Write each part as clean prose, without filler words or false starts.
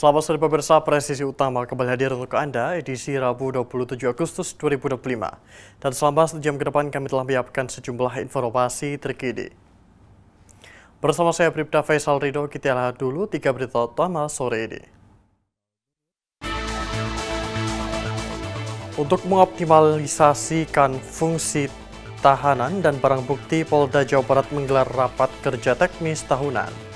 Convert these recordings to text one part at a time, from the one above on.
Selamat sore pemirsa, presisi utama kembali hadir untuk Anda edisi Rabu 27 Agustus 2025. Dan selama 1 jam ke depan kami telah menyiapkan sejumlah informasi terkini. Bersama saya Bribda Faisal Ridho, kita lihat dulu 3 berita utama sore ini. Untuk mengoptimalisasikan fungsi tahanan dan barang bukti, Polda Jawa Barat menggelar rapat kerja teknis tahunan.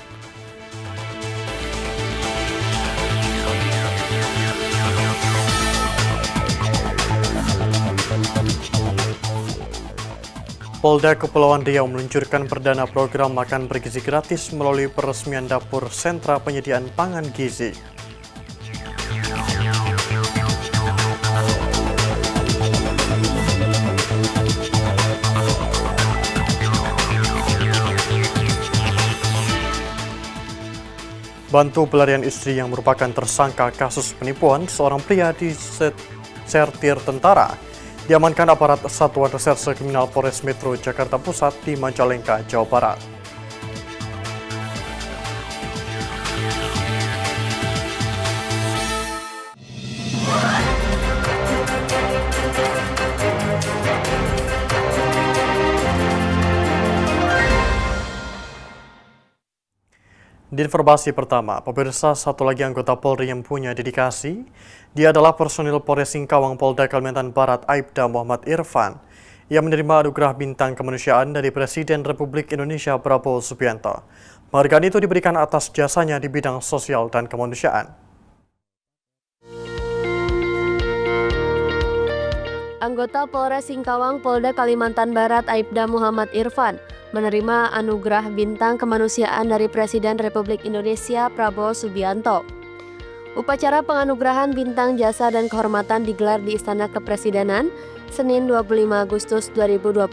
Polda Kepulauan Riau meluncurkan perdana program makan bergizi gratis melalui peresmian dapur sentra penyediaan pangan gizi. Bantu pelarian istri yang merupakan tersangka kasus penipuan seorang pria di sertir tentara. Diamankan aparat Satuan Reserse Kriminal Polres Metro Jakarta Pusat di Majalengka, Jawa Barat. Di informasi pertama, pemirsa, satu lagi anggota Polri yang punya dedikasi, dia adalah personil Polres Singkawang Polda Kalimantan Barat, Aibda Muhammad Irfan. Ia menerima anugerah bintang kemanusiaan dari Presiden Republik Indonesia Prabowo Subianto. Penghargaan itu diberikan atas jasanya di bidang sosial dan kemanusiaan. Anggota Polres Singkawang Polda Kalimantan Barat Aibda Muhammad Irfan menerima anugerah bintang kemanusiaan dari Presiden Republik Indonesia Prabowo Subianto. Upacara penganugerahan bintang jasa dan kehormatan digelar di Istana Kepresidenan Senin 25 Agustus 2025.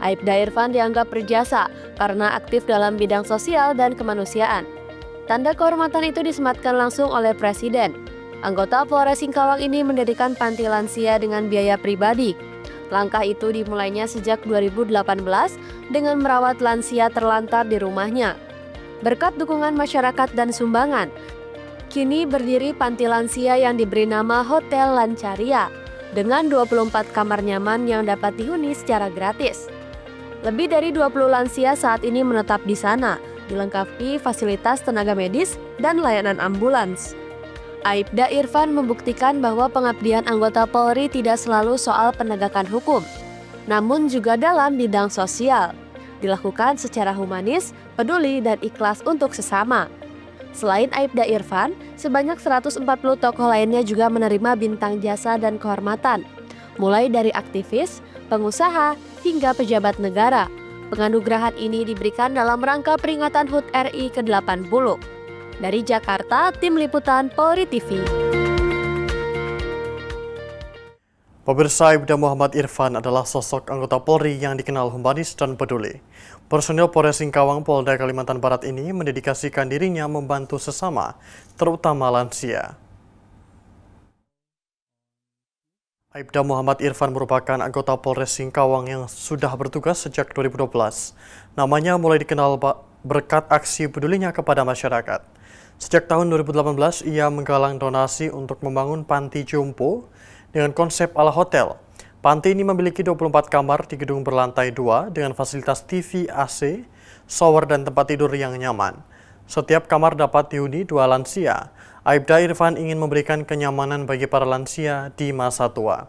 Aibda Irfan dianggap berjasa karena aktif dalam bidang sosial dan kemanusiaan. Tanda kehormatan itu disematkan langsung oleh Presiden. Anggota Polres Singkawang ini mendirikan panti lansia dengan biaya pribadi. Langkah itu dimulainya sejak 2018 dengan merawat lansia terlantar di rumahnya. Berkat dukungan masyarakat dan sumbangan, kini berdiri panti lansia yang diberi nama Hotel Lancaria dengan 24 kamar nyaman yang dapat dihuni secara gratis. Lebih dari 20 lansia saat ini menetap di sana, dilengkapi fasilitas tenaga medis dan layanan ambulans. Aibda Irfan membuktikan bahwa pengabdian anggota Polri tidak selalu soal penegakan hukum, namun juga dalam bidang sosial. Dilakukan secara humanis, peduli, dan ikhlas untuk sesama. Selain Aibda Irfan, sebanyak 140 tokoh lainnya juga menerima bintang jasa dan kehormatan, mulai dari aktivis, pengusaha, hingga pejabat negara. Penganugerahan ini diberikan dalam rangka peringatan HUT RI ke-80. Dari Jakarta, Tim Liputan Polri TV. Pemirsa, Aibda Muhammad Irfan adalah sosok anggota Polri yang dikenal humanis dan peduli. Personil Polres Singkawang Polda Kalimantan Barat ini mendedikasikan dirinya membantu sesama, terutama lansia. Aibda Muhammad Irfan merupakan anggota Polres Singkawang yang sudah bertugas sejak 2012. Namanya mulai dikenal berkat aksi pedulinya kepada masyarakat. Sejak tahun 2018, ia menggalang donasi untuk membangun panti jompo dengan konsep ala hotel. Panti ini memiliki 24 kamar di gedung berlantai 2 dengan fasilitas TV, AC, shower, dan tempat tidur yang nyaman. Setiap kamar dapat dihuni 2 lansia. Aibda Irfan ingin memberikan kenyamanan bagi para lansia di masa tua,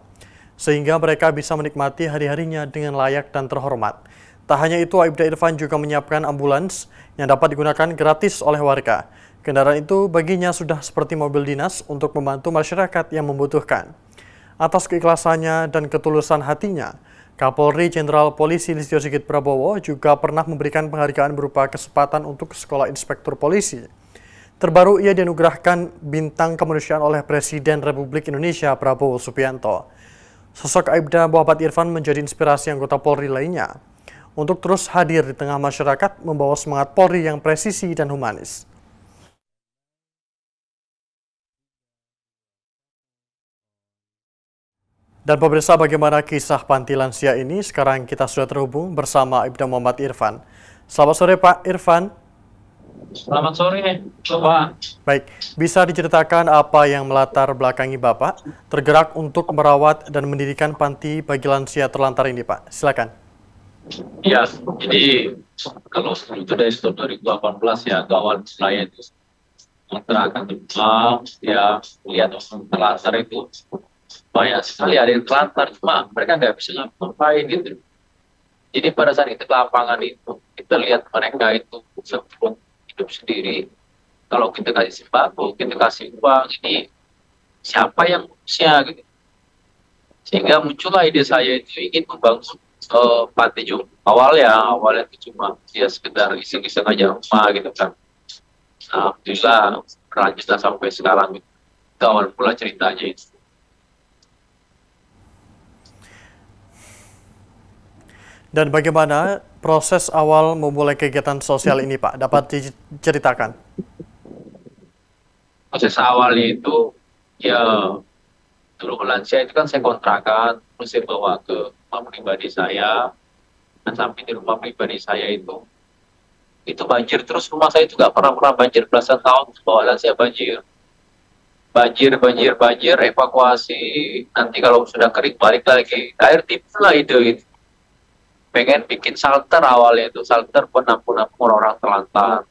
sehingga mereka bisa menikmati hari-harinya dengan layak dan terhormat. Tak hanya itu, Aibda Irfan juga menyiapkan ambulans yang dapat digunakan gratis oleh warga. Kendaraan itu baginya sudah seperti mobil dinas untuk membantu masyarakat yang membutuhkan. Atas keikhlasannya dan ketulusan hatinya, Kapolri Jenderal Polisi Listio Sigit Prabowo juga pernah memberikan penghargaan berupa kesempatan untuk Sekolah Inspektur Polisi. Terbaru ia dianugerahkan bintang kemanusiaan oleh Presiden Republik Indonesia Prabowo Subianto. Sosok Aibda Muhammad Irfan menjadi inspirasi anggota Polri lainnya untuk terus hadir di tengah masyarakat, membawa semangat Polri yang presisi dan humanis. Dan pemirsa, bagaimana kisah panti lansia ini? Sekarang kita sudah terhubung bersama Aibda Muhammad Irfan. Selamat sore Pak Irfan. Selamat sore, Bapak. Baik, bisa diceritakan apa yang melatar belakangi Bapak tergerak untuk merawat dan mendirikan panti bagi lansia terlantar ini, Pak? Silakan. Ya, jadi kalau itu dari tahun 2018 ya, kawan saya itu masyarakat Jepang, ya lihat orang telantar itu banyak sekali ada yang telantar, cuma mereka nggak bisa ngapain gitu. Jadi pada saat itu ke lapangan itu, kita lihat mereka itu sebelum hidup sendiri. Kalau kita kasih sembako, kita kasih uang, ini siapa yang usia gitu. Sehingga muncullah ide saya itu ingin membangun panti jompo. Awalnya itu cuma ya sekedar iseng-iseng aja rumah gitu kan. Nah, alhamdulillah berlanjutlah sampai sekarang. Itu awal pula ceritanya itu. Dan bagaimana proses awal memulai kegiatan sosial ini, Pak? Dapat diceritakan? Proses awalnya itu ya dulu lansia itu kan saya kontrakan, terus saya bawa ke rumah pribadi saya. Dan sampai di rumah pribadi saya itu banjir terus, rumah saya itu nggak pernah banjir belasan tahun, bawa lansia banjir. Banjir, evakuasi. Nanti kalau sudah kering balik lagi. Air timbul lah ide itu. Pengen bikin shelter awalnya itu, shelter penampung orang-orang terlantar.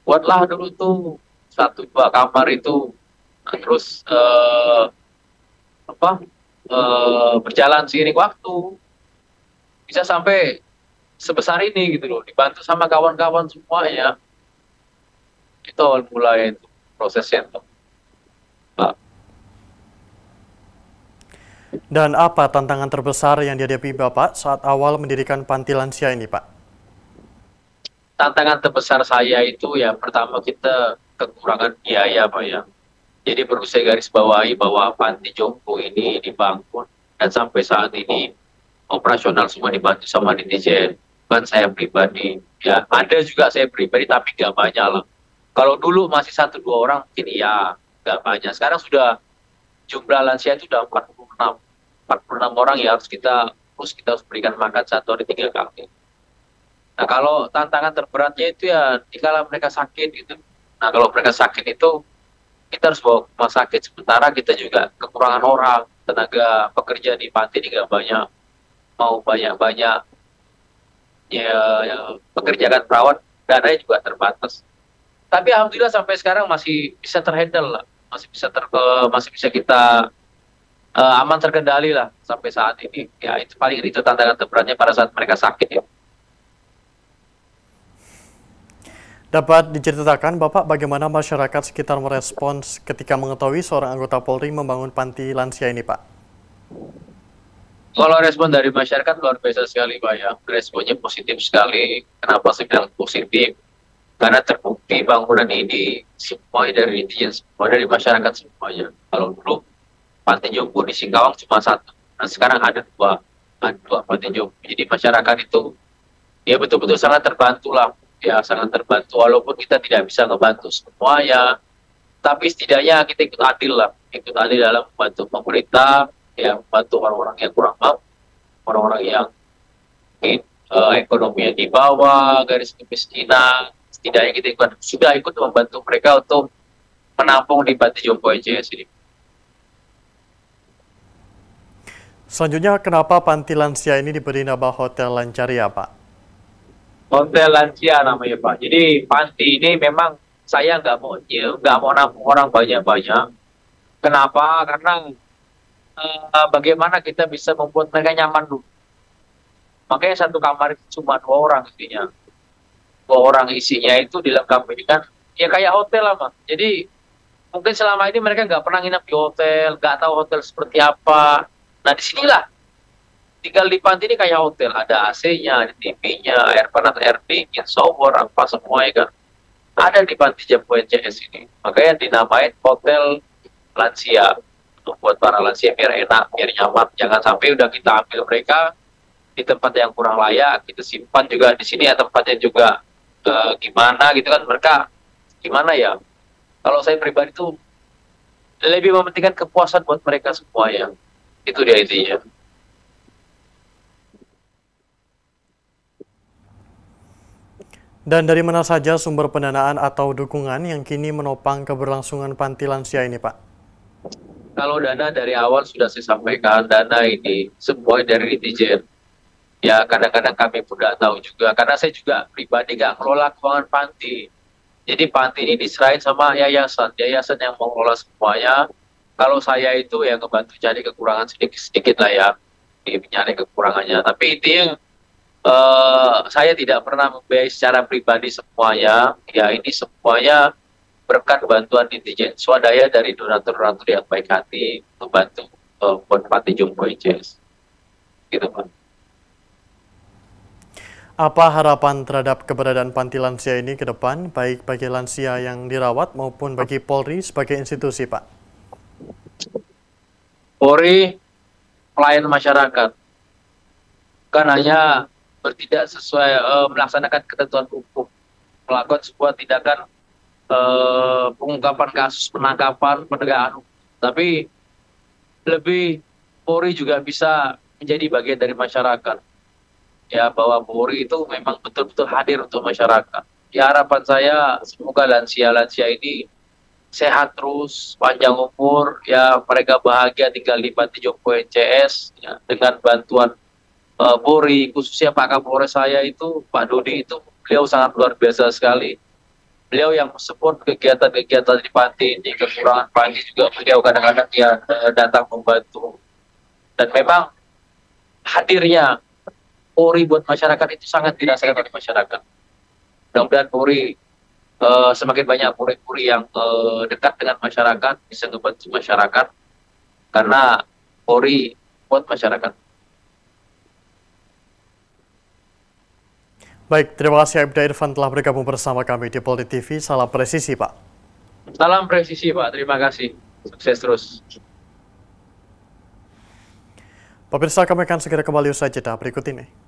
Buatlah dulu tuh satu dua kamar itu. Nah, terus berjalan seiring waktu bisa sampai sebesar ini gitu loh. Dibantu sama kawan-kawan semuanya. Itu awal mulai itu prosesnya tuh, Pak. Dan apa tantangan terbesar yang dihadapi Bapak saat awal mendirikan panti lansia ini, Pak? Tantangan terbesar saya itu ya pertama kita kekurangan biaya, Pak ya. Jadi perlu saya garis bawahi bahwa panti jompo ini dibangun dan sampai saat ini operasional semua dibantu sama netizen. Bukan saya pribadi, ya ada juga saya pribadi tapi nggak banyak lah. Kalau dulu masih satu dua orang mungkin iya, nggak banyak. Sekarang sudah jumlah lansia itu sudah 46. 46 orang ya kita harus berikan makan satu hari 3 kali. Nah kalau tantangan terberatnya itu ya dikala mereka sakit gitu. Nah kalau mereka sakit itu kita harus bawa ke rumah sakit, sementara kita juga kekurangan orang, tenaga pekerja di panti ini nggak banyak, mau banyak-banyak ya pekerjaan perawat, dananya juga terbatas. Tapi alhamdulillah sampai sekarang masih bisa terhandle lah, masih bisa kita aman terkendali lah sampai saat ini. Ya itu paling itu tantangan terberatnya pada saat mereka sakit ya. Dapat diceritakan, Bapak, bagaimana masyarakat sekitar merespons ketika mengetahui seorang anggota Polri membangun panti lansia ini, Pak? Kalau respon dari masyarakat luar biasa sekali, Pak ya. Responnya positif sekali. Kenapa saya bilang positif? Karena terbukti bangunan ini semua dari netizen, semua dari masyarakat semuanya. Kalau dulu panti jompo di Singkawang cuma satu, nah sekarang ada dua panti jompo. Jadi masyarakat itu ya betul-betul sangat terbantu lah, ya sangat terbantu. Walaupun kita tidak bisa membantu semuanya, tapi setidaknya kita ikut adil lah, ikut adil dalam membantu pemerintah, ya membantu orang-orang yang kurang mampu, orang-orang yang mungkin ekonominya di bawah garis kemiskinan. Setidaknya kita sudah ikut membantu mereka untuk menampung di panti jompo EJS ini. Selanjutnya, kenapa panti lansia ini diberi nama Hotel Lancaria, Pak? Hotel lansia namanya, Pak. Jadi panti ini memang saya nggak mau nampung orang banyak-banyak. Kenapa? Karena bagaimana kita bisa membuat mereka nyaman dulu. Makanya satu kamar itu cuma 2 orang isinya. 2 orang isinya itu dilengkapi dengan ya kayak hotel lah, Pak. Jadi mungkin selama ini mereka nggak pernah nginap di hotel, nggak tahu hotel seperti apa. Nah disinilah tinggal di panti ini kayak hotel, ada AC-nya, ada TV-nya, air panas, air dingin, shower, apa semua ya kan. Ada di panti jompo EJS ini. Makanya dinamain hotel lansia. Untuk buat para lansia biar enak, biar nyaman. Jangan sampai udah kita ambil mereka di tempat yang kurang layak, kita simpan juga di sini ya tempatnya juga gimana gitu kan, mereka gimana ya. Kalau saya pribadi tuh lebih mementingkan kepuasan buat mereka semua ya. Itu dia intinya. Dan dari mana saja sumber pendanaan atau dukungan yang kini menopang keberlangsungan panti lansia ini, Pak? Kalau dana dari awal sudah saya sampaikan, dana ini semua dari netizen. Ya kadang-kadang kami pun tidak tahu juga, karena saya juga pribadi nggak kelola keuangan panti. Jadi panti ini diserahin sama yayasan yang mengelola semuanya. Kalau saya itu ya ngebantu cari kekurangan sedikit-sedikit lah ya, mencari kekurangannya. Tapi intinya saya tidak pernah membiayai secara pribadi semuanya. Ya ini semuanya berkat bantuan netizen swadaya dari donatur-donatur yang baik hati membantu buat Panti Jompo ICS. Gitu Pak. Apa harapan terhadap keberadaan panti lansia ini ke depan, baik bagi lansia yang dirawat maupun bagi Polri sebagai institusi, Pak? Polri pelayan masyarakat, kan hanya bertindak sesuai melaksanakan ketentuan hukum, melakukan sebuah tindakan pengungkapan kasus, penangkapan, penegakan hukum. Tapi lebih Polri juga bisa menjadi bagian dari masyarakat. Ya, bahwa Polri itu memang betul-betul hadir untuk masyarakat. Ya, harapan saya semoga lansia-lansia ini sehat terus, panjang umur, ya mereka bahagia tinggal di Panti Jompo ICS ya, dengan bantuan Polri, khususnya Pak Kapolres saya itu, Pak Dodi itu, beliau sangat luar biasa sekali. Beliau yang support kegiatan-kegiatan di panti ini, kekurangan panti juga beliau kadang-kadang dia datang membantu. Dan memang hadirnya Polri buat masyarakat itu sangat dirasakan oleh masyarakat. Mudah-mudahan Polri semakin banyak Polri yang dekat dengan masyarakat, bisa membantu masyarakat, karena Polri buat masyarakat. Baik, terima kasih Aibda Irfan telah bergabung bersama kami di Polri TV. Salam presisi, Pak. Salam presisi, Pak. Terima kasih. Sukses terus. Pemirsa, kami akan segera kembali usai jeda berikut ini.